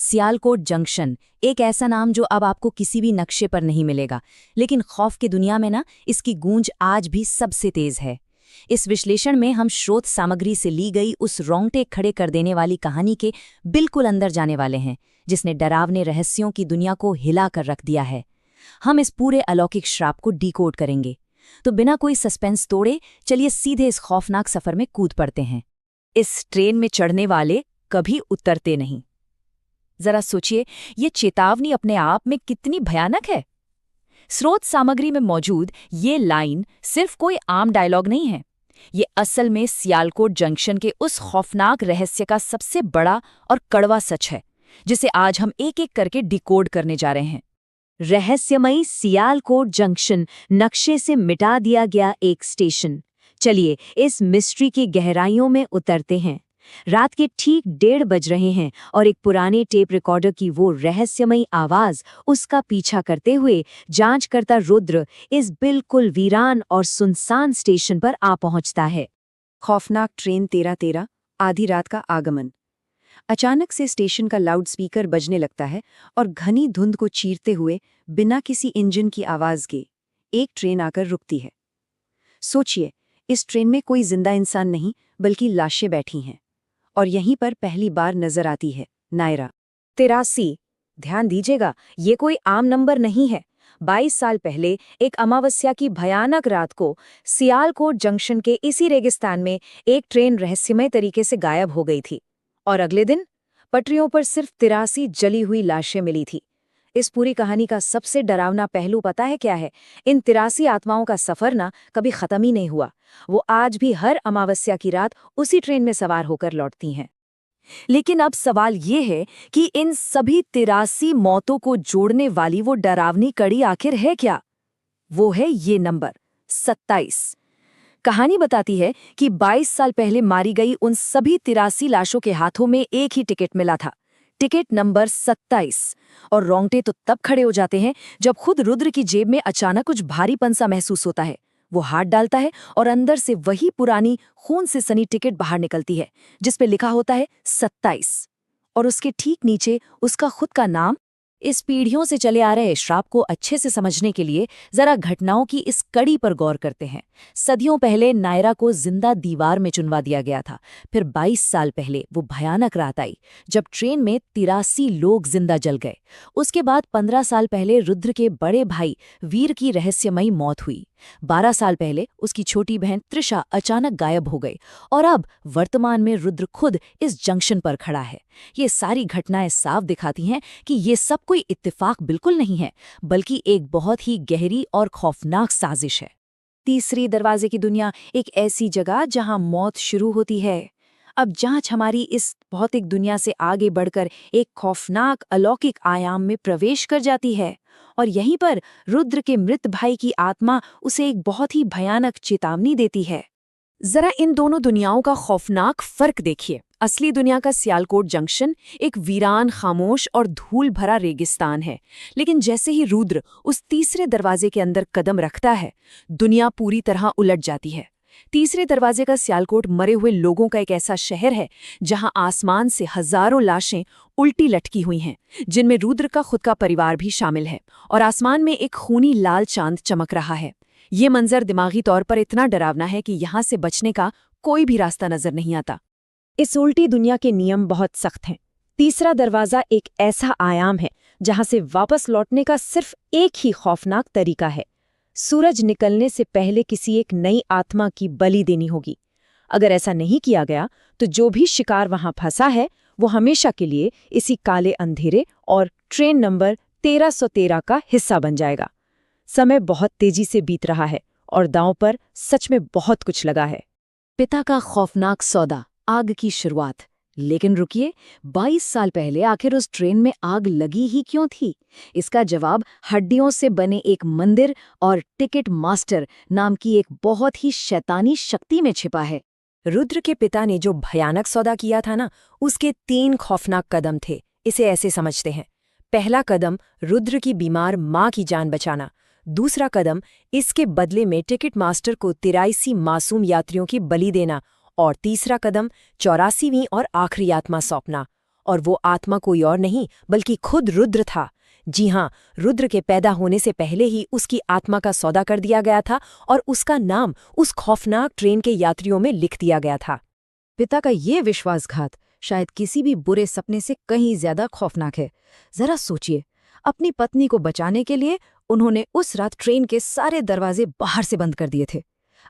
Sialkot junction, एक ऐसा नाम जो अब आपको किसी भी नक्शे पर नहीं मिलेगा, लेकिन खौफ की दुनिया में ना इसकी गूंज आज भी सबसे तेज है। इस विश्लेषण में हम स्रोत सामग्री से ली गई उस रोंगटे खड़े कर देने वाली कहानी के बिल्कुल अंदर जाने वाले हैं, जिसने डरावने रहस्यों की दुनिया को हिला कर रख दिया है। हम इस पूरे अलौकिक श्राप को डिकोड करेंगे। तो बिना कोई सस्पेंस तोड़े चलिए सीधे इस खौफनाक सफर में कूद पड़ते हैं। इस ट्रेन में चढ़ने वाले कभी उतरते नहीं। जरा सोचिए, ये चेतावनी अपने आप में कितनी भयानक है। स्रोत सामग्री में मौजूद ये लाइन सिर्फ कोई आम डायलॉग नहीं है। ये असल में सियालकोट जंक्शन के उस खौफनाक रहस्य का सबसे बड़ा और कड़वा सच है, जिसे आज हम एक एक करके डिकोड करने जा रहे हैं। रहस्यमयी सियालकोट जंक्शन, नक्शे से मिटा दिया गया एक स्टेशन। चलिए इस मिस्ट्री की गहराइयों में उतरते हैं। रात के ठीक 1:30 बज रहे हैं और एक पुराने टेप रिकॉर्डर की वो रहस्यमयी आवाज उसका पीछा करते हुए जांचकर्ता रुद्र इस बिल्कुल वीरान और सुनसान स्टेशन पर आ पहुंचता है। खौफनाक ट्रेन 1313, आधी रात का आगमन। अचानक से स्टेशन का लाउडस्पीकर बजने लगता है और घनी धुंध को चीरते हुए बिना किसी इंजन की आवाज के एक ट्रेन आकर रुकती है। सोचिए, इस ट्रेन में कोई जिंदा इंसान नहीं बल्कि लाशें बैठी हैं। और यहीं पर पहली बार नजर आती है नायरा। 83। ध्यान दीजिएगा, ये कोई आम नंबर नहीं है। 22 साल पहले एक अमावस्या की भयानक रात को सियालकोट जंक्शन के इसी रेगिस्तान में एक ट्रेन रहस्यमय तरीके से गायब हो गई थी। और अगले दिन पटरियों पर सिर्फ 83 जली हुई लाशें मिली थी। इस पूरी कहानी का सबसे डरावना पहलू पता है क्या है? इन 83 आत्माओं का सफर ना कभी खत्म ही नहीं हुआ। वो आज भी हर अमावस्या की रात उसी ट्रेन में सवार होकर लौटती हैं। लेकिन अब सवाल ये है कि इन सभी 83 मौतों को जोड़ने वाली वो डरावनी कड़ी आखिर है क्या? वो है ये नंबर 27। कहानी बताती है कि 22 साल पहले मारी गई उन सभी 83 लाशों के हाथों में एक ही टिकट मिला था, टिकट नंबर 27। और रोंगटे तो तब खड़े हो जाते हैं जब खुद रुद्र की जेब में अचानक कुछ भारीपन सा महसूस होता है। वो हाथ डालता है और अंदर से वही पुरानी खून से सनी टिकट बाहर निकलती है, जिस पे लिखा होता है 27। और उसके ठीक नीचे उसका खुद का नाम। इस पीढ़ियों से चले आ रहे श्राप को अच्छे से समझने के लिए जरा घटनाओं की इस कड़ी पर गौर करते हैं। सदियों पहले नायरा को जिंदा दीवार में चुनवा दिया गया था। फिर 22 साल पहले वो भयानक रात आई जब ट्रेन में 83 लोग जिंदा जल गए। उसके बाद 15 साल पहले रुद्र के बड़े भाई वीर की रहस्यमयी मौत हुई। 12 साल पहले उसकी छोटी बहन त्रिशा अचानक गायब हो गई। और अब वर्तमान में रुद्र खुद इस जंक्शन पर खड़ा है। ये सारी घटनाएं साफ दिखाती हैं कि ये सब कोई इत्तेफाक बिल्कुल नहीं है, बल्कि एक बहुत ही गहरी और खौफनाक साजिश है। तीसरी दरवाजे की दुनिया, एक ऐसी जगह जहां मौत शुरू होती है। अब जांच हमारी इस भौतिक दुनिया से आगे बढ़कर एक खौफनाक अलौकिक आयाम में प्रवेश कर जाती है। और यहीं पर रुद्र के मृत भाई की आत्मा उसे एक बहुत ही भयानक चेतावनी देती है। जरा इन दोनों दुनियाओं का खौफनाक फर्क देखिए। असली दुनिया का सियालकोट जंक्शन एक वीरान, खामोश और धूल भरा रेगिस्तान है। लेकिन जैसे ही रुद्र उस तीसरे दरवाजे के अंदर कदम रखता है, दुनिया पूरी तरह उलट जाती है। तीसरे दरवाजे का सियालकोट मरे हुए लोगों का एक ऐसा शहर है जहां आसमान से हजारों लाशें उल्टी लटकी हुई हैं, जिनमें रुद्र का खुद का परिवार भी शामिल है। और आसमान में एक खूनी लाल चांद चमक रहा है। ये मंजर दिमागी तौर पर इतना डरावना है कि यहां से बचने का कोई भी रास्ता नजर नहीं आता। इस उल्टी दुनिया के नियम बहुत सख्त हैं। तीसरा दरवाजा एक ऐसा आयाम है जहां से वापस लौटने का सिर्फ एक ही खौफनाक तरीका है। सूरज निकलने से पहले किसी एक नई आत्मा की बलि देनी होगी। अगर ऐसा नहीं किया गया तो जो भी शिकार वहां फंसा है वो हमेशा के लिए इसी काले अंधेरे और ट्रेन नंबर 1313 का हिस्सा बन जाएगा। समय बहुत तेजी से बीत रहा है और दांव पर सच में बहुत कुछ लगा है। पिता का खौफनाक सौदा, आग की शुरुआत। लेकिन रुकिए, 22 साल पहले आखिर उस ट्रेन में आग लगी ही क्यों थी? इसका जवाब हड्डियों से बने एक मंदिर और टिकट मास्टर नाम की एक बहुत ही शैतानी शक्ति में छिपा है। रुद्र के पिता ने जो भयानक सौदा किया था ना, उसके 3 खौफनाक कदम थे। इसे ऐसे समझते हैं। पहला कदम, रुद्र की बीमार माँ की जान बचाना। दूसरा कदम, इसके बदले में टिकट मास्टर को 83 मासूम यात्रियों की बलि देना। और तीसरा कदम, 84वीं और आखिरी आत्मा सौंपना। और वो आत्मा कोई और नहीं बल्कि खुद रुद्र था। जी हाँ, रुद्र के पैदा होने से पहले ही उसकी आत्मा का सौदा कर दिया गया था और उसका नाम उस खौफनाक ट्रेन के यात्रियों में लिख दिया गया था। पिता का ये विश्वासघात शायद किसी भी बुरे सपने से कहीं ज्यादा खौफनाक है। जरा सोचिए, अपनी पत्नी को बचाने के लिए उन्होंने उस रात ट्रेन के सारे दरवाजे बाहर से बंद कर दिए थे।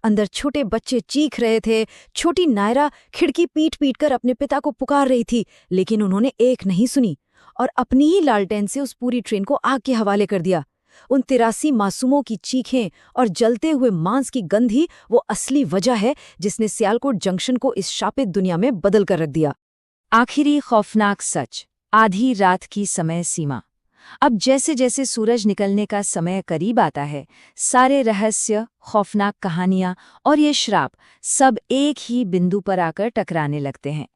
अंदर छोटे बच्चे चीख रहे थे, छोटी नायरा खिड़की पीट पीट कर अपने पिता को पुकार रही थी, लेकिन उन्होंने एक नहीं सुनी और अपनी ही लालटेन से उस पूरी ट्रेन को आग के हवाले कर दिया। उन 83 मासूमों की चीखें और जलते हुए मांस की गंध ही वो असली वजह है जिसने सियालकोट जंक्शन को इस शापित दुनिया में बदल कर रख दिया। आखिरी खौफनाक सच, आधी रात की समय सीमा। अब जैसे जैसे सूरज निकलने का समय करीब आता है, सारे रहस्य, खौफनाक कहानियां और ये श्राप सब एक ही बिंदु पर आकर टकराने लगते हैं।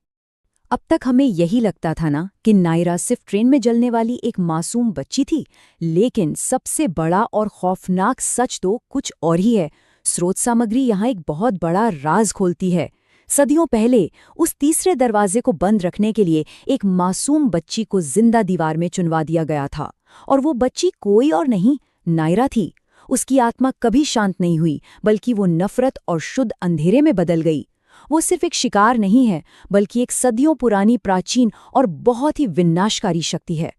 अब तक हमें यही लगता था ना कि नायरा सिर्फ ट्रेन में जलने वाली एक मासूम बच्ची थी, लेकिन सबसे बड़ा और खौफनाक सच तो कुछ और ही है। स्रोत सामग्री यहाँ एक बहुत बड़ा राज खोलती है। सदियों पहले उस तीसरे दरवाजे को बंद रखने के लिए एक मासूम बच्ची को जिंदा दीवार में चुनवा दिया गया था, और वो बच्ची कोई और नहीं, नायरा थी। उसकी आत्मा कभी शांत नहीं हुई, बल्कि वो नफरत और शुद्ध अंधेरे में बदल गई। वो सिर्फ एक शिकार नहीं है, बल्कि एक सदियों पुरानी प्राचीन और बहुत ही विनाशकारी शक्ति है।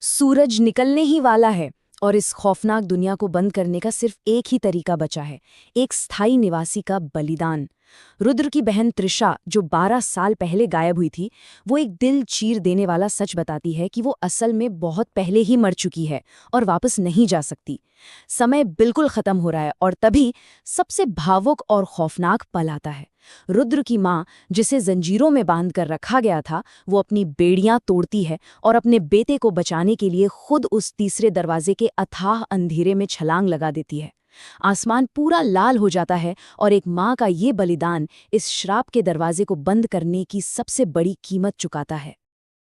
सूरज निकलने ही वाला है और इस खौफनाक दुनिया को बंद करने का सिर्फ एक ही तरीका बचा है, एक स्थायी निवासी का बलिदान। रुद्र की बहन त्रिशा, जो 12 साल पहले गायब हुई थी, वो एक दिल चीर देने वाला सच बताती है कि वो असल में बहुत पहले ही मर चुकी है और वापस नहीं जा सकती। समय बिल्कुल खत्म हो रहा है और तभी सबसे भावुक और खौफनाक पल आता है। रुद्र की माँ, जिसे जंजीरों में बांध कर रखा गया था, वो अपनी बेड़ियां तोड़ती है और अपने बेटे को बचाने के लिए खुद उस तीसरे दरवाजे के अथाह अंधेरे में छलांग लगा देती है। आसमान पूरा लाल हो जाता है और एक माँ का ये बलिदान इस श्राप के दरवाजे को बंद करने की सबसे बड़ी कीमत चुकाता है।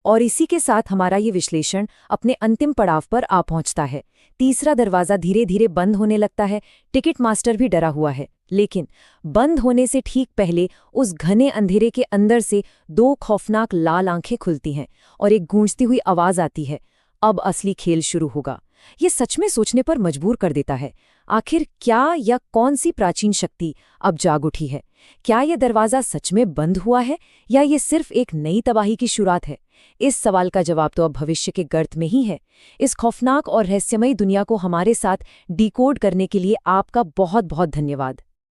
और इसी के साथ हमारा ये विश्लेषण अपने अंतिम पड़ाव पर आ पहुंचता है। तीसरा दरवाजा धीरे धीरे बंद होने लगता है। टिकट मास्टर भी डरा हुआ है, लेकिन बंद होने से ठीक पहले उस घने अंधेरे के अंदर से 2 खौफनाक लाल आंखें खुलती हैं और एक गूंजती हुई आवाज आती है, अब असली खेल शुरू होगा। ये सच में सोचने पर मजबूर कर देता है। आखिर क्या या कौन सी प्राचीन शक्ति अब जाग उठी है? क्या यह दरवाजा सच में बंद हुआ है या ये सिर्फ एक नई तबाही की शुरुआत है? इस सवाल का जवाब तो अब भविष्य के गर्त में ही है। इस खौफनाक और रहस्यमयी दुनिया को हमारे साथ डिकोड करने के लिए आपका बहुत बहुत धन्यवाद।